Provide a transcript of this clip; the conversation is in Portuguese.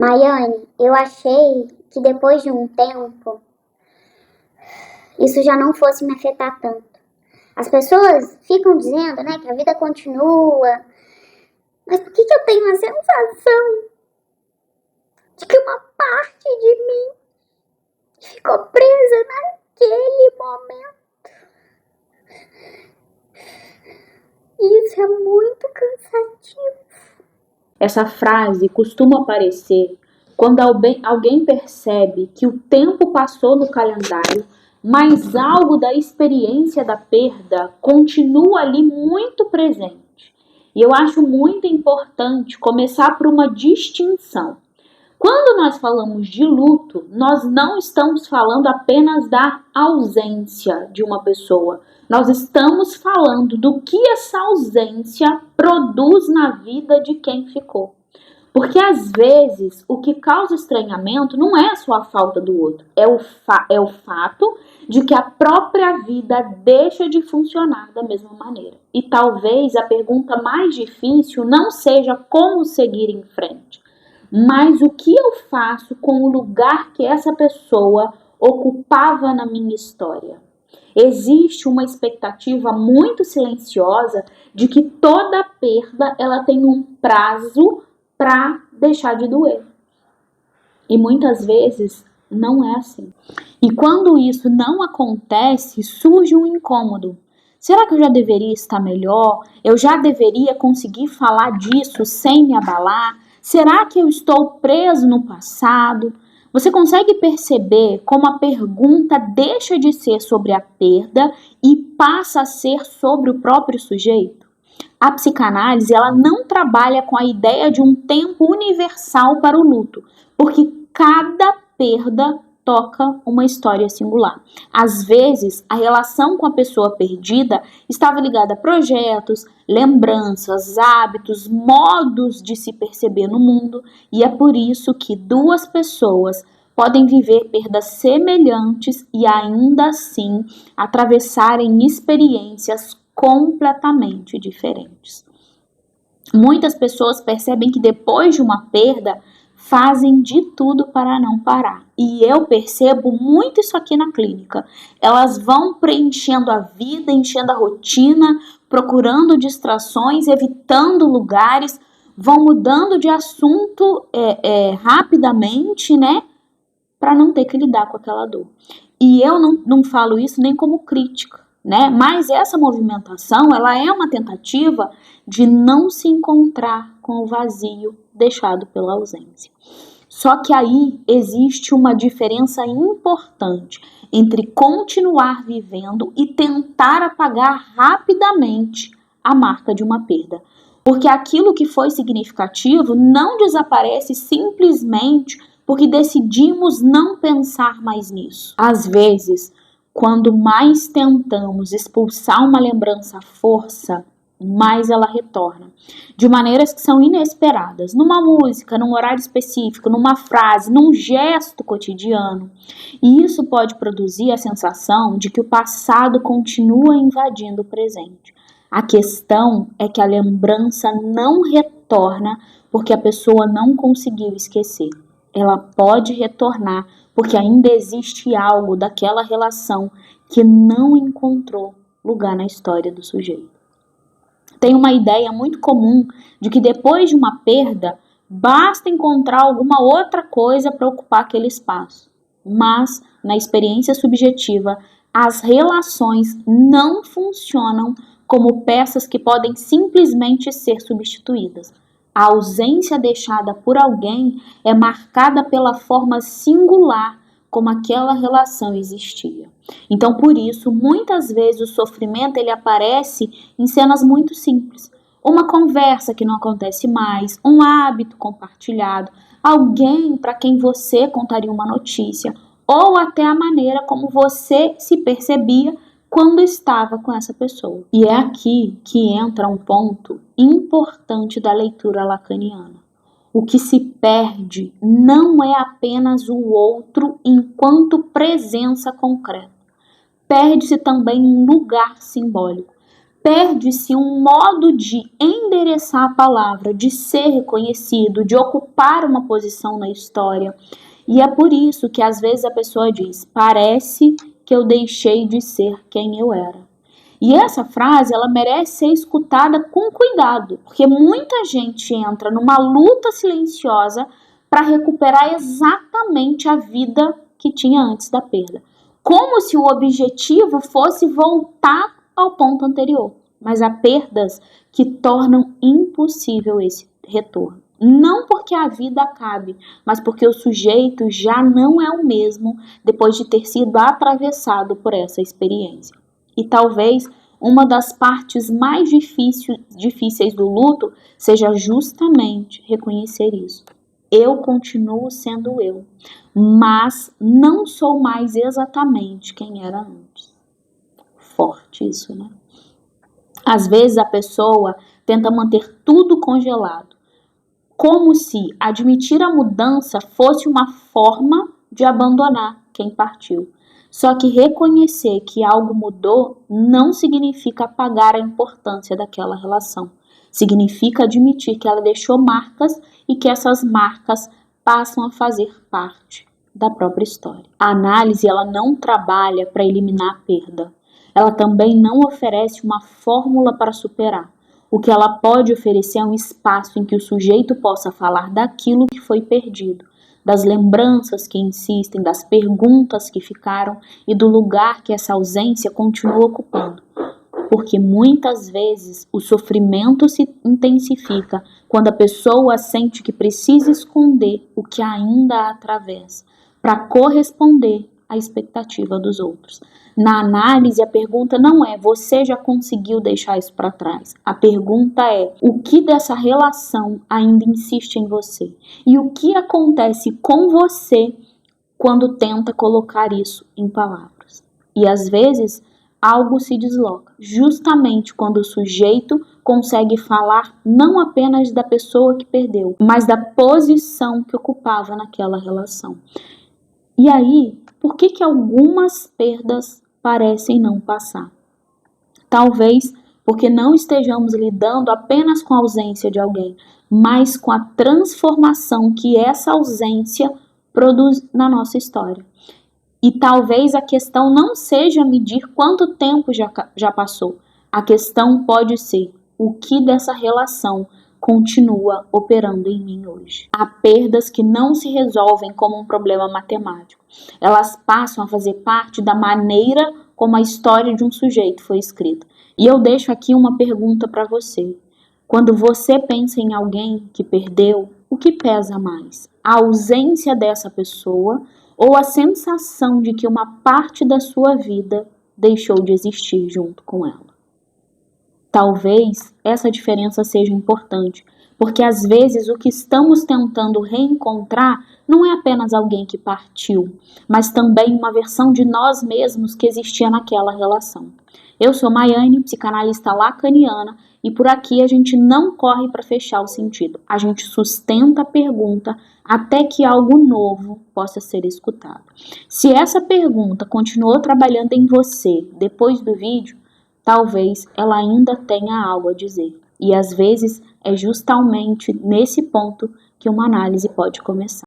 Maiane, eu achei que depois de um tempo isso já não fosse me afetar tanto. As pessoas ficam dizendo, né, que a vida continua, mas por que eu tenho a sensação de que uma parte de mim ficou presa naquele momento? Isso é muito cansativo. Essa frase costuma aparecer quando alguém percebe que o tempo passou no calendário, mas algo da experiência da perda continua ali muito presente. E eu acho muito importante começar por uma distinção. Quando nós falamos de luto, nós não estamos falando apenas da ausência de uma pessoa. Nós estamos falando do que essa ausência produz na vida de quem ficou. Porque às vezes o que causa estranhamento não é só a falta do outro, é o fato de que a própria vida deixa de funcionar da mesma maneira. E talvez a pergunta mais difícil não seja como seguir em frente, mas o que eu faço com o lugar que essa pessoa ocupava na minha história. Existe uma expectativa muito silenciosa de que toda perda ela tem um prazo para deixar de doer. E muitas vezes não é assim. E quando isso não acontece, surge um incômodo. Será que eu já deveria estar melhor? Eu já deveria conseguir falar disso sem me abalar? Será que eu estou preso no passado? Você consegue perceber como a pergunta deixa de ser sobre a perda e passa a ser sobre o próprio sujeito? A psicanálise ela não trabalha com a ideia de um tempo universal para o luto, porque cada perda toca uma história singular. Às vezes, a relação com a pessoa perdida estava ligada a projetos, lembranças, hábitos, modos de se perceber no mundo, e é por isso que duas pessoas podem viver perdas semelhantes e ainda assim atravessarem experiências completamente diferentes. Muitas pessoas percebem que depois de uma perda fazem de tudo para não parar. E eu percebo muito isso aqui na clínica. Elas vão preenchendo a vida, enchendo a rotina, procurando distrações, evitando lugares, vão mudando de assunto rapidamente, né? Para não ter que lidar com aquela dor. E eu não falo isso nem como crítica, né? Mas essa movimentação, ela é uma tentativa de não se encontrar com o vazio deixado pela ausência. Só que aí existe uma diferença importante entre continuar vivendo e tentar apagar rapidamente a marca de uma perda. Porque aquilo que foi significativo não desaparece simplesmente porque decidimos não pensar mais nisso. Às vezes, quando mais tentamos expulsar uma lembrança à força, mais ela retorna, de maneiras que são inesperadas, numa música, num horário específico, numa frase, num gesto cotidiano. E isso pode produzir a sensação de que o passado continua invadindo o presente. A questão é que a lembrança não retorna porque a pessoa não conseguiu esquecer. Ela pode retornar porque ainda existe algo daquela relação que não encontrou lugar na história do sujeito. Tem uma ideia muito comum de que depois de uma perda, basta encontrar alguma outra coisa para ocupar aquele espaço. Mas, na experiência subjetiva, as relações não funcionam como peças que podem simplesmente ser substituídas. A ausência deixada por alguém é marcada pela forma singular como aquela relação existia. Então, por isso, muitas vezes o sofrimento ele aparece em cenas muito simples. Uma conversa que não acontece mais, um hábito compartilhado, alguém para quem você contaria uma notícia, ou até a maneira como você se percebia quando estava com essa pessoa. E é aqui que entra um ponto importante da leitura lacaniana. O que se perde não é apenas o outro enquanto presença concreta. Perde-se também um lugar simbólico. Perde-se um modo de endereçar a palavra, de ser reconhecido, de ocupar uma posição na história. E é por isso que às vezes a pessoa diz: parece que eu deixei de ser quem eu era. E essa frase, ela merece ser escutada com cuidado, porque muita gente entra numa luta silenciosa para recuperar exatamente a vida que tinha antes da perda. Como se o objetivo fosse voltar ao ponto anterior. Mas há perdas que tornam impossível esse retorno. Não porque a vida acabe, mas porque o sujeito já não é o mesmo depois de ter sido atravessado por essa experiência. E talvez uma das partes mais difíceis do luto seja justamente reconhecer isso. Eu continuo sendo eu, mas não sou mais exatamente quem era antes. Forte isso, né? Às vezes a pessoa tenta manter tudo congelado, como se admitir a mudança fosse uma forma de abandonar quem partiu. Só que reconhecer que algo mudou não significa apagar a importância daquela relação. Significa admitir que ela deixou marcas e que essas marcas passam a fazer parte da própria história. A análise, ela não trabalha para eliminar a perda. Ela também não oferece uma fórmula para superar. O que ela pode oferecer é um espaço em que o sujeito possa falar daquilo que foi perdido, das lembranças que insistem, das perguntas que ficaram e do lugar que essa ausência continua ocupando. Porque muitas vezes o sofrimento se intensifica quando a pessoa sente que precisa esconder o que ainda a atravessa para corresponder à expectativa dos outros. Na análise, a pergunta não é: você já conseguiu deixar isso para trás? A pergunta é: o que dessa relação ainda insiste em você? E o que acontece com você quando tenta colocar isso em palavras? E às vezes algo se desloca, justamente quando o sujeito consegue falar não apenas da pessoa que perdeu, mas da posição que ocupava naquela relação. E aí, por que algumas perdas parecem não passar? Talvez porque não estejamos lidando apenas com a ausência de alguém, mas com a transformação que essa ausência produz na nossa história. E talvez a questão não seja medir quanto tempo já passou. A questão pode ser: o que dessa relação continua operando em mim hoje? Há perdas que não se resolvem como um problema matemático. Elas passam a fazer parte da maneira como a história de um sujeito foi escrita. E eu deixo aqui uma pergunta para você. Quando você pensa em alguém que perdeu, o que pesa mais? A ausência dessa pessoa ou a sensação de que uma parte da sua vida deixou de existir junto com ela? Talvez essa diferença seja importante, porque às vezes o que estamos tentando reencontrar não é apenas alguém que partiu, mas também uma versão de nós mesmos que existia naquela relação. Eu sou Maiane, psicanalista lacaniana, e por aqui a gente não corre para fechar o sentido. A gente sustenta a pergunta até que algo novo possa ser escutado. Se essa pergunta continuou trabalhando em você depois do vídeo, talvez ela ainda tenha algo a dizer. E às vezes é justamente nesse ponto que uma análise pode começar.